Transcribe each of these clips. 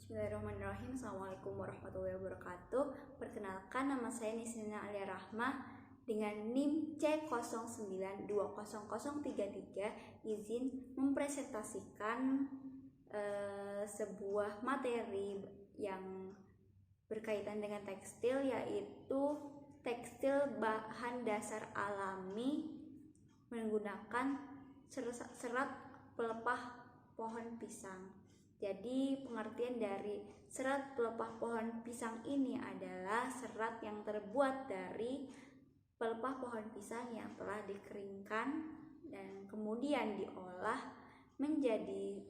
Bismillahirrahmanirrahim. Assalamualaikum warahmatullahi wabarakatuh. Perkenalkan, nama saya Nisrina Alia Rahmah dengan NIM C09200033. Izin mempresentasikan sebuah materi yang berkaitan dengan tekstil, yaitu tekstil bahan dasar alami menggunakan serat pelepah pohon pisang. Jadi pengertian dari serat pelepah pohon pisang ini adalah serat yang terbuat dari pelepah pohon pisang yang telah dikeringkan dan kemudian diolah menjadi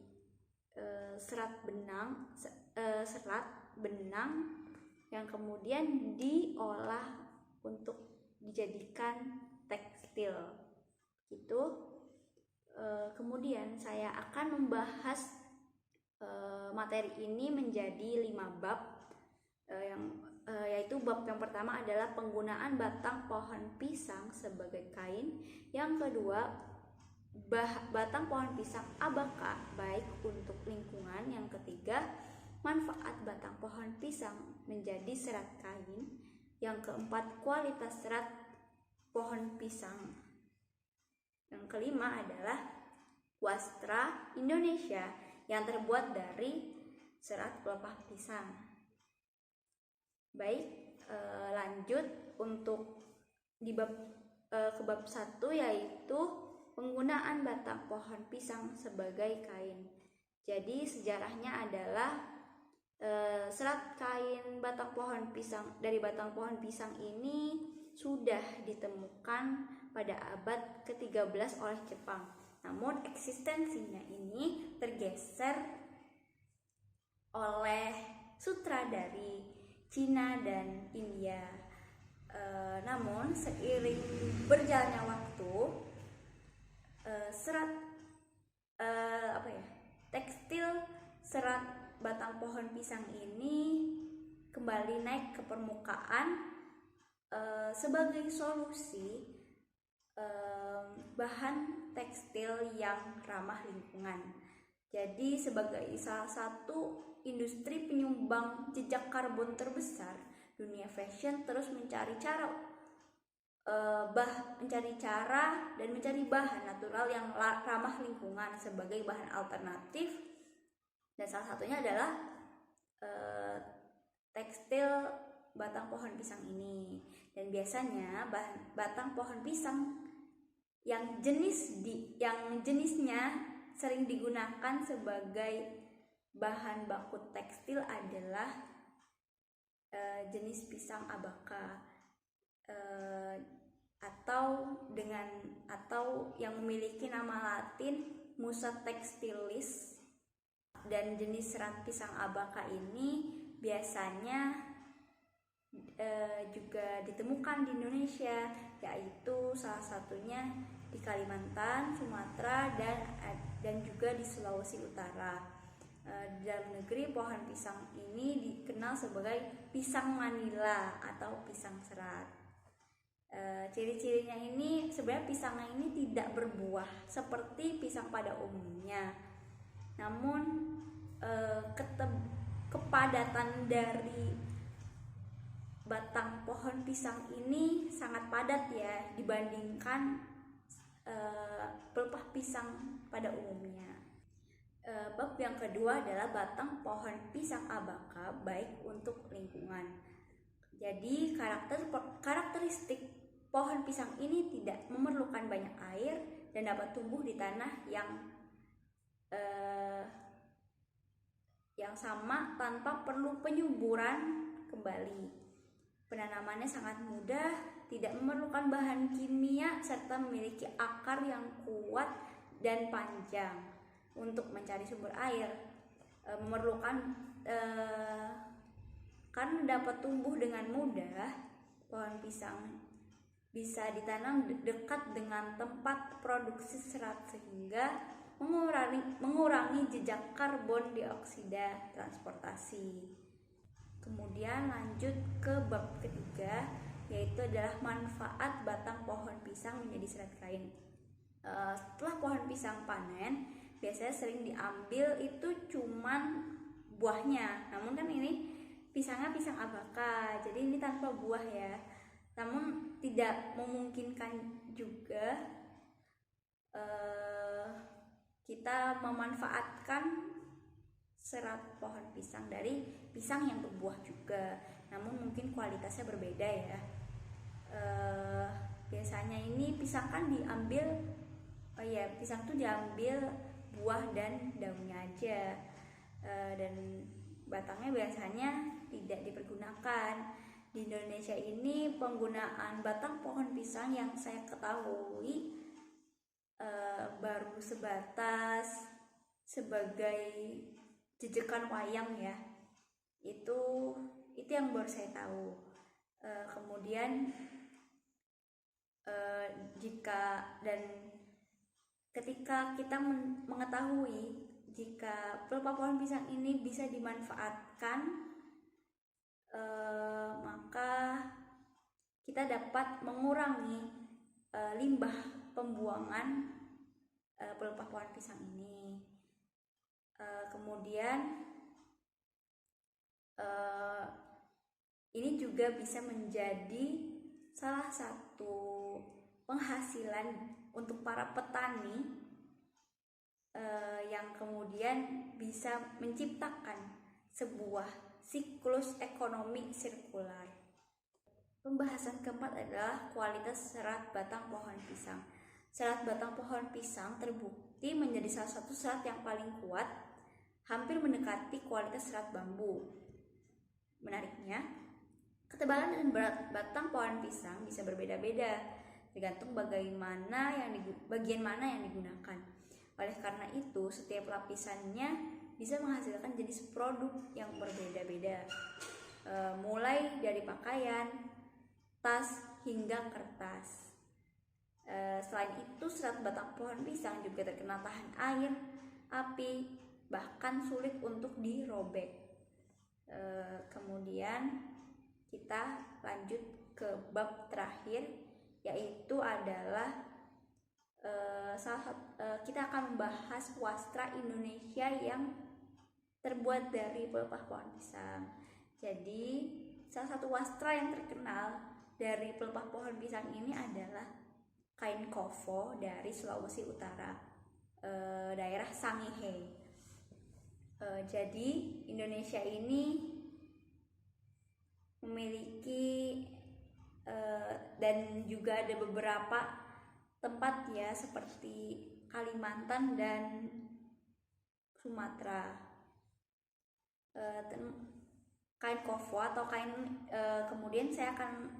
serat benang yang kemudian diolah untuk dijadikan tekstil. Kemudian saya akan membahas materi ini menjadi 5 bab, yaitu bab yang pertama adalah penggunaan batang pohon pisang sebagai kain. Yang kedua, batang pohon pisang abaka baik untuk lingkungan. Yang ketiga, manfaat batang pohon pisang menjadi serat kain. Yang keempat, kualitas serat pohon pisang. Yang kelima adalah wastra Indonesia yang terbuat dari serat pelepah pisang. Baik, lanjut untuk di bab 1, yaitu penggunaan batang pohon pisang sebagai kain. Jadi sejarahnya adalah serat kain batang pohon pisang dari batang pohon pisang ini sudah ditemukan pada abad ke-13 oleh Jepang. Namun eksistensinya ini tergeser oleh sutra dari Cina dan India. Namun seiring berjalannya waktu, tekstil serat batang pohon pisang ini kembali naik ke permukaan sebagai solusi bahan tekstil yang ramah lingkungan. Jadi sebagai salah satu industri penyumbang jejak karbon terbesar, dunia fashion terus mencari cara dan mencari bahan natural yang ramah lingkungan sebagai bahan alternatif, dan salah satunya adalah tekstil batang pohon pisang ini. Dan biasanya batang pohon pisang yang jenisnya sering digunakan sebagai bahan baku tekstil adalah jenis pisang abaka, atau yang memiliki nama latin Musa textilis. Dan jenis serat pisang abaka ini biasanya juga ditemukan di Indonesia, yaitu salah satunya di Kalimantan, Sumatera, dan juga di Sulawesi Utara. Di dalam negeri, pohon pisang ini dikenal sebagai pisang Manila atau pisang serat. Ciri-cirinya ini sebenarnya pisangnya ini tidak berbuah seperti pisang pada umumnya, namun kepadatan dari batang pohon pisang ini sangat padat ya dibandingkan pelepah pisang pada umumnya. Bab yang kedua adalah batang pohon pisang abaka baik untuk lingkungan. Jadi karakteristik pohon pisang ini tidak memerlukan banyak air dan dapat tumbuh di tanah yang sama tanpa perlu penyuburan kembali. Penanamannya sangat mudah, tidak memerlukan bahan kimia, serta memiliki akar yang kuat dan panjang. Untuk mencari sumber air karena dapat tumbuh dengan mudah, pohon pisang bisa ditanam dekat dengan tempat produksi serat sehingga mengurangi jejak karbon dioksida transportasi. Kemudian lanjut ke bab ketiga, yaitu adalah manfaat batang pohon pisang menjadi serat kain. Setelah pohon pisang panen, biasanya sering diambil itu cuman buahnya. Namun kan ini pisangnya pisang abaka, jadi ini tanpa buah ya. Namun tidak memungkinkan juga kita memanfaatkan serat pohon pisang dari pisang yang berbuah juga, namun mungkin kualitasnya berbeda ya. Biasanya ini pisang kan diambil, pisang tuh diambil buah dan daunnya aja, dan batangnya biasanya tidak dipergunakan. Di Indonesia ini penggunaan batang pohon pisang yang saya ketahui baru sebatas sebagai jejekan wayang ya. Itu yang baru saya tahu. Kemudian ketika kita mengetahui jika pelepah pohon pisang ini bisa dimanfaatkan, maka kita dapat mengurangi limbah pembuangan pelepah pohon pisang ini. Kemudian ini juga bisa menjadi salah satu penghasilan untuk para petani yang kemudian bisa menciptakan sebuah siklus ekonomi sirkular. Pembahasan keempat adalah kualitas serat batang pohon pisang. Serat batang pohon pisang terbukti menjadi salah satu serat yang paling kuat, hampir mendekati kualitas serat bambu. Menariknya, ketebalan dan berat batang pohon pisang bisa berbeda-beda, tergantung bagian mana yang digunakan. Oleh karena itu, setiap lapisannya bisa menghasilkan jenis produk yang berbeda-beda, mulai dari pakaian, tas, hingga kertas. Selain itu, serat batang pohon pisang juga terkenal tahan air, api, bahkan sulit untuk dirobek. Kemudian kita lanjut ke bab terakhir, yaitu adalah kita akan membahas wastra Indonesia yang terbuat dari pelepah pohon pisang. Jadi salah satu wastra yang terkenal dari pelepah pohon pisang ini adalah kain kofo dari Sulawesi Utara, daerah Sangihe. Jadi Indonesia ini memiliki dan juga ada beberapa tempat ya, seperti Kalimantan dan Sumatera. Kain kofo atau kain, kemudian saya akan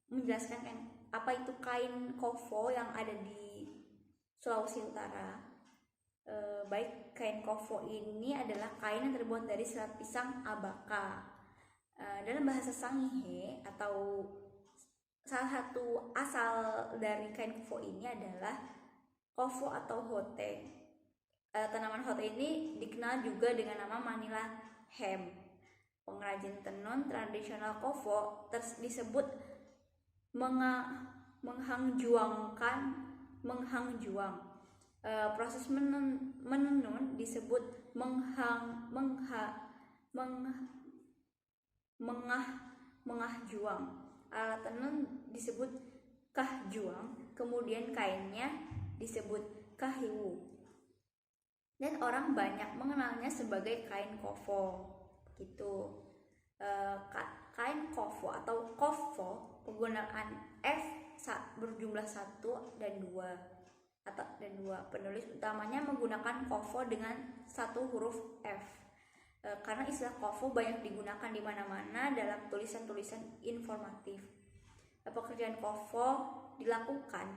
menjelaskan apa itu kain kofo yang ada di Sulawesi Utara. Baik, kain kofo ini adalah kain yang terbuat dari serat pisang abaka. Dalam bahasa Sangihe, atau salah satu asal dari kain kofo ini adalah kofo atau hote. Tanaman hote ini dikenal juga dengan nama Manila hemp. Pengrajin tenun tradisional kofo disebut menghangjuang. Proses menenun disebut mengahjuang. Alat tenun disebut kahjuang, kemudian kainnya disebut kahiwu. Dan orang banyak mengenalnya sebagai kain kofo. Gitu. Kain kofo atau kofo penggunaan F berjumlah 1 dan 2. Penulis utamanya menggunakan kofo dengan 1 huruf F. Karena istilah kofo banyak digunakan di mana-mana dalam tulisan-tulisan informatif. Pekerjaan kofo dilakukan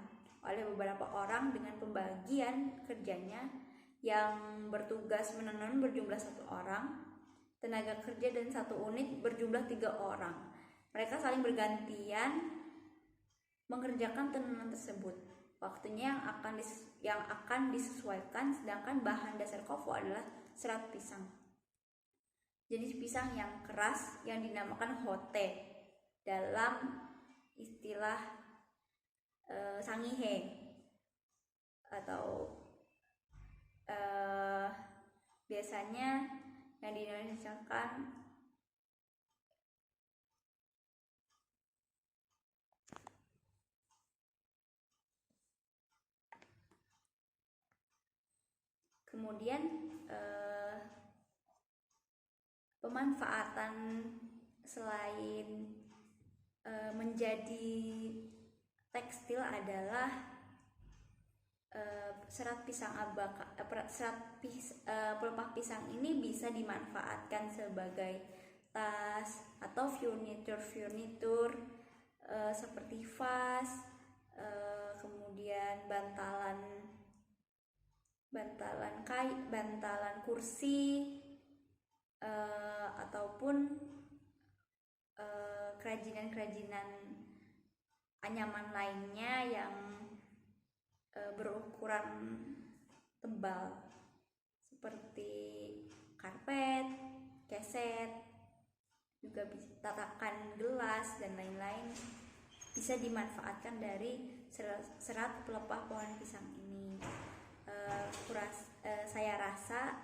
oleh beberapa orang dengan pembagian kerjanya, yang bertugas menenun berjumlah 1 orang, tenaga kerja dan 1 unit berjumlah 3 orang. Mereka saling bergantian mengerjakan tenunan tersebut. Waktunya yang akan disesuaikan, sedangkan bahan dasar kofo adalah serat pisang. Jenis pisang yang keras yang dinamakan hote dalam istilah Sangihe, atau biasanya yang diindonesia-kan. Kemudian pemanfaatan selain menjadi tekstil adalah serat pisang abaka, pelepah pisang ini bisa dimanfaatkan sebagai tas atau furnitur seperti vas, kemudian bantalan kursi, ataupun kerajinan-kerajinan anyaman lainnya yang berukuran tebal seperti karpet, keset, juga tatakan gelas dan lain-lain bisa dimanfaatkan dari serat pelepah pohon pisang ini. Saya rasa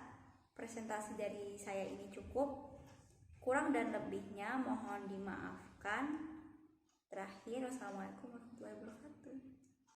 presentasi dari saya ini cukup. Kurang dan lebihnya mohon dimaafkan. Terakhir, wassalamualaikum warahmatullahi wabarakatuh.